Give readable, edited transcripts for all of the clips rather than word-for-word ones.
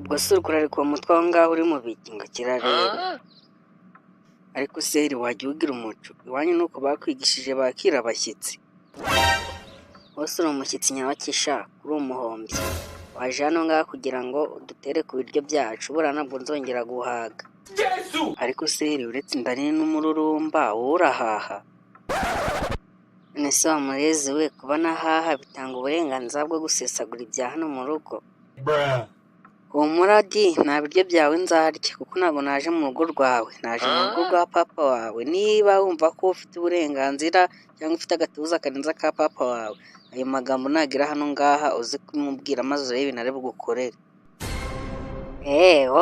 ubwo se uri kurarika uwo mutwe aho ngaho uri mu biki ngo kirareba? Ariko seri wajya ugira umuco iwanyu nuko bakwigishije bakira abashyitsi? Wose uri umushyitsi nyabakisha uri umuhombyi, waje hano ngaha kugira ngo udutere ku biryo byacu, buriya ntabwo nzongera guhaga. Ariko seri uretse inda nini n'umururumba wowe urahaha? None se wa murezi we kuba nahaha bitanga uburenganzira bwo gusesagura ibya hano mu rugo? Humura di nta biryo byawe nzarya kuko ntabwo naje mu rugo rwawe, naje mu rugo rwa papa wawe. Niba wumva ko ufite uburenganzira cyangwa ufite agatuza karenze ka papa wawe, ayo magambo nagira hano ngaha uzi kumubwira maze urebe ibintu ari bugukorere.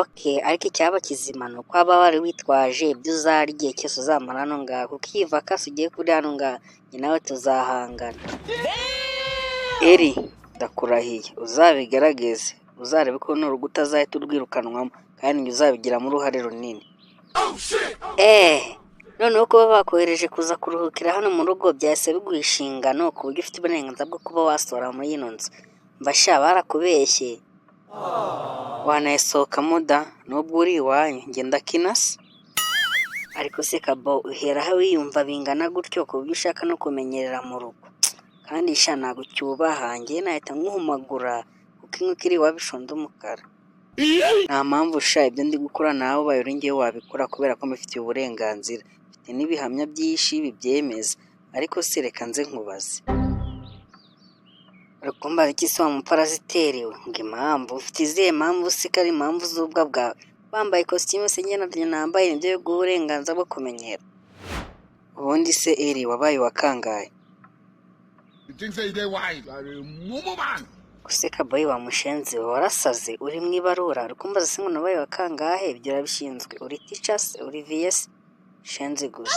Okay, ariko icyaba kizima ni uko waba wari witwaje ibyo uzarya igihe cyose uzamara hano ngaha, kuko iyi vakasi ugiye kuri hano ngaha njye nawe tuzahangana. Eri ndakurahiye uzabigerageze, uzarebe ko n'urugo utazahita urwirukanwamo kandi njye uzabigiramo uruhare runini. Noneho kuba bakohereje kuza kuruhukira hano mu rugo byahise biguha inshingano ku buryo ufite uburenganzira bwo kuba wasohora muri ino nzu. Mbasha barakubeshye, wanayisohokamo da nubwo uri iwanyu njye ndakinase. Ariko se kabo uhera aho wiyumva bingana gutyo ku buryo ushaka no kumenyerera mu rugo? Kandi sha ntabwo ucyubaha, njye nahita nkuhumagura kuko inkoko iri wabishonda umukara. Nta mpamvu sha ibyo ndi gukora nawe ubaye uri njyewe wabikora kubera ko mbifitiye uburenganzira, mfite n'ibihamya byinshi bibyemeza. Ariko se reka nze nkubaze, urikumva iki se wa muparaziteri we? Ngo impamvu ufite izihe mpamvu se ko ari impamvu z'ubwa bwawe? Wambaye ikositimu se njye nabyo nambaye nibyo biguha uburenganzira bwo kumenyera. Ubundi se Eri wabaye wa kangahe? Use kaboyi wa mushenzi we warasaze uri mu ibarura, urikumva se ngo nabaye wa kangahe? Ibyo urabishinzwe, uri teacher se uri VS? Shenzi gusa.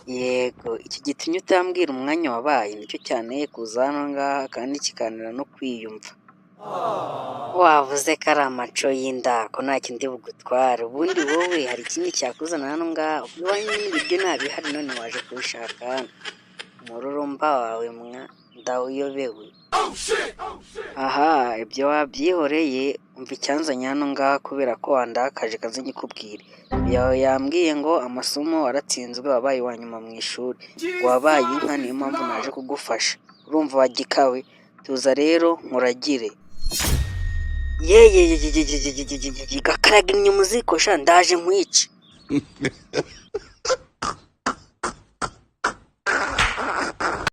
Yego iki gitumye utambwira umwanya wabaye nicyo cyane kuza hano ngaha kandi kikanira no kwiyumva. Wavuze ko ari amaco y'inda ko nta kindi bugutwara, ubundi wowe hari ikindi cyakuzana hano ngaha? Iwanyu n'ibiryo ntabihari none waje kubishaka hano? Umururumba wawe mwa ndawuyobewe. Aha ibyo wabyihoreye, umva icyanzanye hano ngaha kubera ko wandakaje kaze nyikubwire. Yawe yambwiye ngo amasomo waratsinzwe wabaye wa nyuma mu ishuri, wabaye inka niyo mpamvu naje kugufasha. Urumva wagikawe? Tuza rero nkuragire. Gakaraga inyuma uziko sha ndaje nkwice.